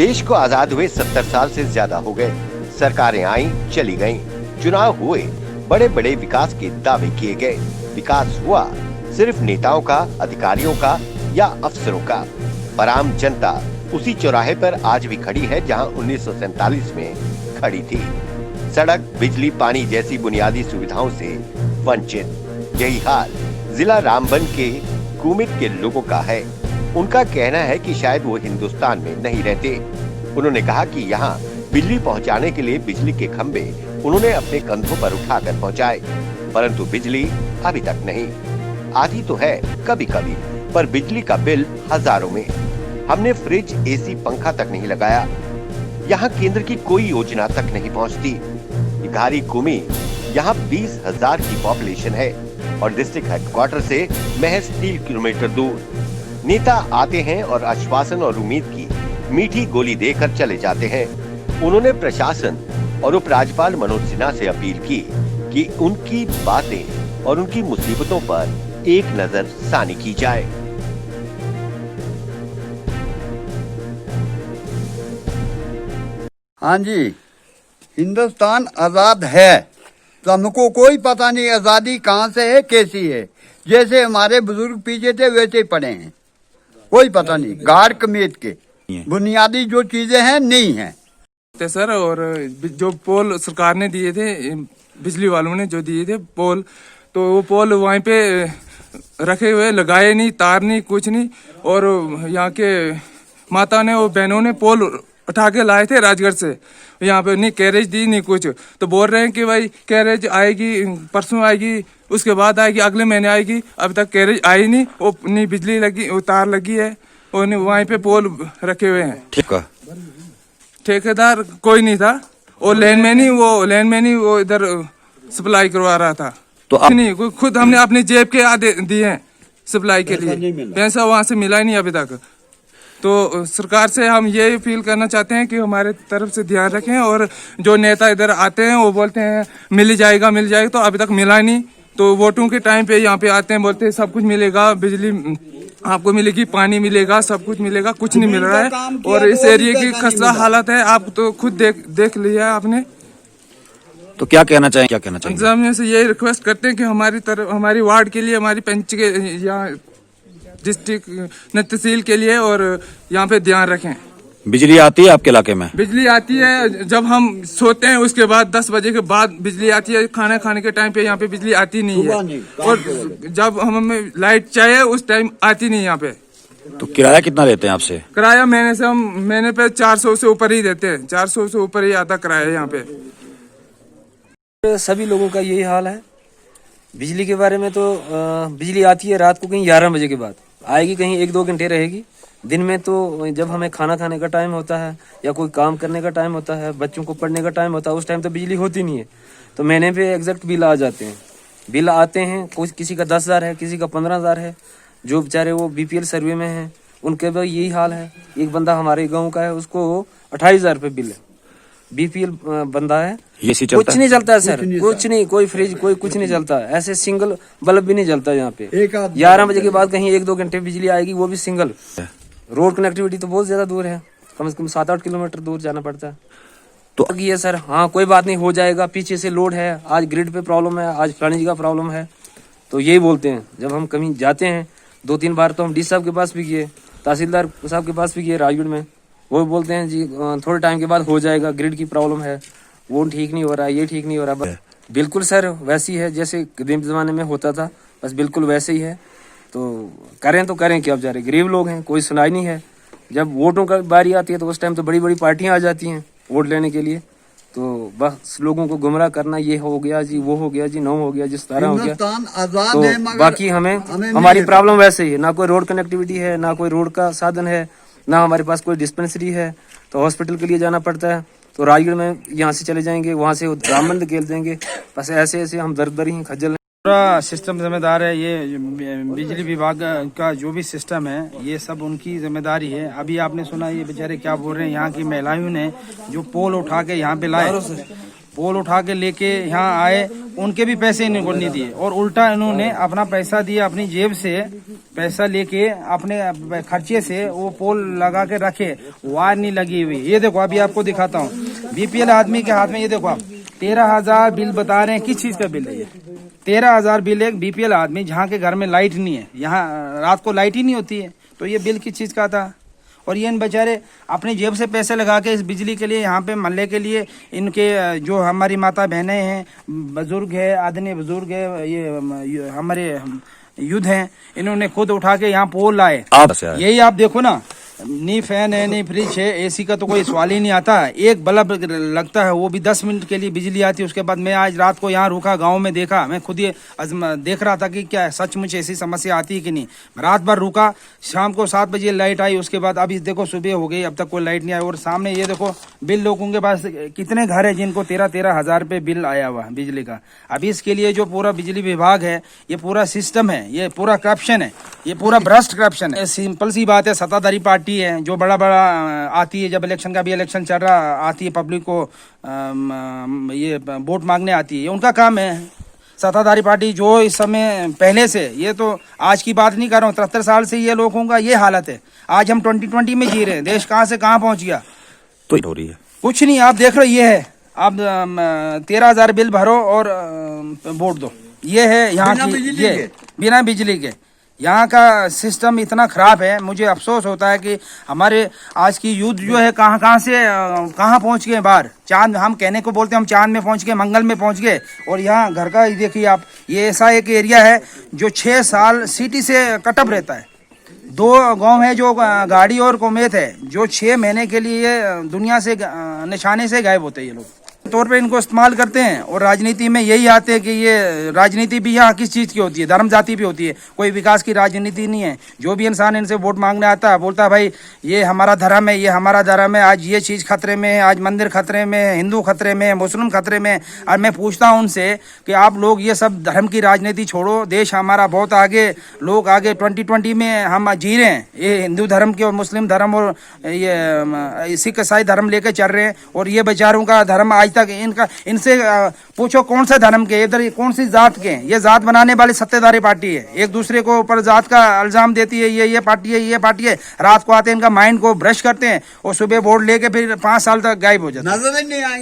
देश को आजाद हुए 70 साल से ज्यादा हो गए। सरकारें आई चली गईं, चुनाव हुए, बड़े बड़े विकास के दावे किए गए। विकास हुआ सिर्फ नेताओं का, अधिकारियों का या अफसरों का, पर आम जनता उसी चौराहे पर आज भी खड़ी है जहां 1947 में खड़ी थी। सड़क, बिजली, पानी जैसी बुनियादी सुविधाओं से वंचित। यही हाल जिला रामबन के कुमित के लोगों का है। उनका कहना है कि शायद वो हिंदुस्तान में नहीं रहते। उन्होंने कहा कि यहाँ बिजली पहुँचाने के लिए बिजली के खंभे उन्होंने अपने कंधों पर उठाकर पहुँचाए, परंतु बिजली अभी तक नहीं। आती तो है कभी कभी, पर बिजली का बिल हजारों में। हमने फ्रिज, एसी, पंखा तक नहीं लगाया। यहाँ केंद्र की कोई योजना तक नहीं पहुँचती। घारी कुमी यहाँ 20,000 की पॉपुलेशन है और डिस्ट्रिक्ट हेडक्वार्टर से महज 3 किलोमीटर दूर। नेता आते हैं और आश्वासन और उम्मीद की मीठी गोली देकर चले जाते हैं। उन्होंने प्रशासन और उपराज्यपाल मनोज सिन्हा से अपील की कि उनकी बातें और उनकी मुसीबतों पर एक नजर सानी की जाए। हाँ जी, हिंदुस्तान आजाद है तो हमको कोई पता नहीं आजादी कहाँ से है, कैसी है। जैसे हमारे बुजुर्ग पीछे थे वैसे ही पड़े हैं, कोई पता नहीं। गार्ड कमेट के बुनियादी जो चीजें हैं नहीं है सर। और जो पोल सरकार ने दिए थे, बिजली वालों ने जो दिए थे पोल, तो वो पोल वहीं पे रखे हुए, लगाए नहीं, तार नहीं, कुछ नहीं। और यहाँ के माता ने और बहनों ने पोल उठा के लाए थे राजगढ़ से, यहाँ पे नहीं कैरेज दी नहीं कुछ। तो बोल रहे हैं कि भाई कैरेज आएगी, परसों आएगी, उसके बाद आएगी, अगले महीने आएगी। अभी तक कैरेज आई नहीं। वो नहीं बिजली लगी, वो तार लगी है और वहीं पे पोल रखे हुए हैं। ठीक है, ठेकेदार कोई नहीं था और लैंडमैन ही वो इधर सप्लाई करवा रहा था। तो आप नहीं, खुद हमने अपने जेब के आधे दिए हैं सप्लाई के लिए, पैसा वहाँ से मिला ही नहीं अभी तक। तो सरकार से हम ये अपील करना चाहते हैं कि हमारे तरफ से ध्यान रखें। और जो नेता इधर आते हैं वो बोलते हैं मिल जाएगा, तो अभी तक मिला ही नहीं। तो वोटों के टाइम पे यहाँ पे आते हैं, बोलते हैं सब कुछ मिलेगा, बिजली आपको मिलेगी, पानी मिलेगा, सब कुछ मिलेगा, कुछ नहीं मिल रहा है। और इस एरिया की खस्ता हालत है, आप तो खुद देख लिया आपने। तो क्या कहना चाहिए? हम से यही रिक्वेस्ट करते हैं कि हमारी वार्ड के लिए, हमारी पंच के यहाँ डिस्ट्रिक्ट तहसील के लिए और यहाँ पे ध्यान रखें। बिजली आती है आपके इलाके में? बिजली आती है जब हम सोते हैं, उसके बाद 10 बजे के बाद बिजली आती है। खाना खाने के टाइम पे यहाँ पे बिजली आती नहीं है। और जब हमें लाइट चाहिए उस टाइम आती नहीं यहाँ पे। तो किराया कितना लेते हैं आपसे? किराया महीने पे 400 से ऊपर ही देते हैं। 400 से ऊपर ही आता किराया यहाँ पे। सभी लोगों का यही हाल है। बिजली के बारे में तो बिजली आती है रात को कहीं 11 बजे के बाद आएगी, कहीं 1-2 घंटे रहेगी। दिन में तो जब हमें खाना खाने का टाइम होता है या कोई काम करने का टाइम होता है, बच्चों को पढ़ने का टाइम होता है, उस टाइम तो बिजली होती नहीं है। तो महीने पे एग्जैक्ट बिल आ जाते हैं। बिल आते हैं, किसी का 10,000 है, किसी का 15,000 है। जो बेचारे वो BPL सर्वे में हैं उनके भी यही हाल है। एक बंदा हमारे गाँव का है, उसको 28,000 रुपये बिल है। BPL बंदा है, कुछ नहीं चलता है सर, कुछ नहीं, कोई फ्रिज, कोई कुछ नहीं चलता। ऐसे सिंगल बल्ब भी नहीं चलता यहाँ पे। 11 बजे के बाद कहीं 1-2 घंटे बिजली आएगी, वो भी सिंगल। रोड कनेक्टिविटी तो बहुत ज्यादा दूर है, कम से कम 7-8 किलोमीटर दूर जाना पड़ता है। तो ये सर, हाँ कोई बात नहीं, हो जाएगा, पीछे से लोड है, आज ग्रिड पे प्रॉब्लम है, आज फलानी का प्रॉब्लम है। तो यही बोलते हैं जब हम कहीं जाते हैं। 2-3 बार तो हम DC साहब के पास भी गए, तहसीलदार साहब के पास भी गए राजगढ़ में। वो बोलते हैं जी थोड़े टाइम के बाद हो जाएगा, ग्रिड की प्रॉब्लम है, वो ठीक नहीं हो रहा, ये ठीक नहीं हो रहा। बिल्कुल सर वैसी है जैसे कदीम जमाने में होता था, बस बिल्कुल वैसे ही है। तो करें क्या बेचारे गरीब लोग हैं, कोई सुनाई नहीं है। जब वोटों का बारी आती है तो उस टाइम तो बड़ी बड़ी पार्टियां आ जाती हैं वोट लेने के लिए। तो बस लोगों को गुमराह करना, ये हो गया जी, वो हो गया जी, 9 हो गया जी, 17 हो गया। तो बाकी हमें हमारी प्रॉब्लम वैसे ही है, ना कोई रोड कनेक्टिविटी है, ना कोई रोड का साधन है, ना हमारे पास कोई डिस्पेंसरी है। तो हॉस्पिटल के लिए जाना पड़ता है। तो राजगढ़ में यहाँ से चले जाएंगे, वहाँ से रामबन खेल देंगे। बस ऐसे हम दर ही खज्जल। पूरा सिस्टम जिम्मेदार है। ये बिजली विभाग का जो भी सिस्टम है ये सब उनकी जिम्मेदारी है। अभी आपने सुना ये बेचारे क्या बोल रहे हैं, यहाँ की महिलाओं ने जो पोल उठा के यहाँ पे लाए, पोल उठा के लेके यहाँ आए, उनके भी पैसे इनको नहीं दिए और उल्टा इन्होंने अपना पैसा दिया, अपनी जेब से पैसा लेके अपने खर्चे से वो पोल लगा के रखे, वायर नहीं लगी हुई। ये देखो अभी आपको दिखाता हूँ, बीपीएल आदमी के हाथ में, ये देखो आप 13,000 बिल बता रहे हैं। किस चीज का बिल है ये? 13,000 बिल एक बीपीएल आदमी जहाँ के घर में लाइट नहीं है, यहाँ रात को लाइट ही नहीं होती है, तो ये बिल किस चीज का था? और ये इन बेचारे अपनी जेब से पैसे लगा के इस बिजली के लिए, यहाँ पे मोहल्ले के लिए, इनके जो हमारी माता बहनें हैं, बुजुर्ग है, आदमी बुजुर्ग है, ये हमारे युद्ध हैं, इन्होंने खुद उठा के यहाँ पोल लाए। यही आप देखो ना, नहीं फैन है, नहीं फ्रिज है, एसी का तो कोई सवाल ही नहीं आता। एक बल्ब लगता है, वो भी 10 मिनट के लिए बिजली आती है। उसके बाद मैं आज रात को यहाँ रुका, गांव में देखा, मैं खुद ये देख रहा था कि क्या सचमुच ऐसी समस्या आती है कि नहीं। रात भर रुका, शाम को 7 बजे लाइट आई, उसके बाद अभी देखो सुबह हो गई, अब तक कोई लाइट नहीं आई। और सामने ये देखो बिल, लोगों के पास कितने घर है जिनको 13-13 हजार रुपये बिल आया हुआ बिजली का। अभी इसके लिए जो पूरा बिजली विभाग है, ये पूरा सिस्टम है, ये पूरा करप्शन है, ये पूरा भ्रष्ट करप्शन है। सिंपल सी बात है, सत्ताधारी पार्टी है जो बड़ा आती है, जब इलेक्शन का भी इलेक्शन चल रहा आती है, पब्लिक को ये वोट मांगने आती है, ये उनका काम है। सत्ताधारी पार्टी जो इस समय पहले से, ये तो आज की बात नहीं कर रहा हूँ, 73 साल से ये लोगों का ये हालत है। आज हम 2020 में जी रहे हैं, देश कहाँ से कहाँ पहुंच गया, तो हो रही है कुछ नहीं। आप देख रहे हो, ये है, आप 13,000 बिल भरो और वोट दो, ये है यहाँ की, ये बिना बिजली के। यहाँ का सिस्टम इतना खराब है, मुझे अफसोस होता है कि हमारे आज की यूथ जो है कहाँ से कहाँ पहुँच गए बाहर। चांद, हम कहने को बोलते हैं हम चांद में पहुँच गए, मंगल में पहुँच गए। और यहाँ घर का देखिए आप, ये ऐसा एक एरिया है जो 6 साल सिटी से कटअप रहता है। 2 गांव है जो गाड़ी और कोमेत है, जो 6 महीने के लिए दुनिया से निशाने से गायब होते हैं ये लोग। तौर पे इनको इस्तेमाल करते हैं और राजनीति में यही आते हैं कि ये राजनीति भी यहाँ किस चीज़ की होती है, धर्म जाति भी होती है, कोई विकास की राजनीति नहीं है। जो भी इंसान इनसे वोट मांगने आता है बोलता है भाई ये हमारा धर्म है, ये हमारा धर्म है, आज ये चीज़ खतरे में है, आज मंदिर खतरे में है, हिंदू खतरे में है, मुस्लिम खतरे में है। और मैं पूछता हूँ उनसे कि आप लोग ये सब धर्म की राजनीति छोड़ो, देश हमारा बहुत आगे, लोग आगे 2020 में हम जी रहे हैं, ये हिंदू धर्म के और मुस्लिम धर्म और ये सिख ईसाई धर्म लेके चल रहे हैं। और ये बेचारों का धर्म आज तक इनसे पूछो कौन सा धर्म के, इधर कौन सी जात के। ये जात बनाने वाली सत्ताधारी पार्टी है, एक दूसरे को ऊपर जात का इल्जाम देती है, ये पार्टी है, ये पार्टी है। रात को आते हैं, इनका माइंड को ब्रश करते हैं और सुबह वोट लेके फिर 5 साल तक गायब हो जाते हैं।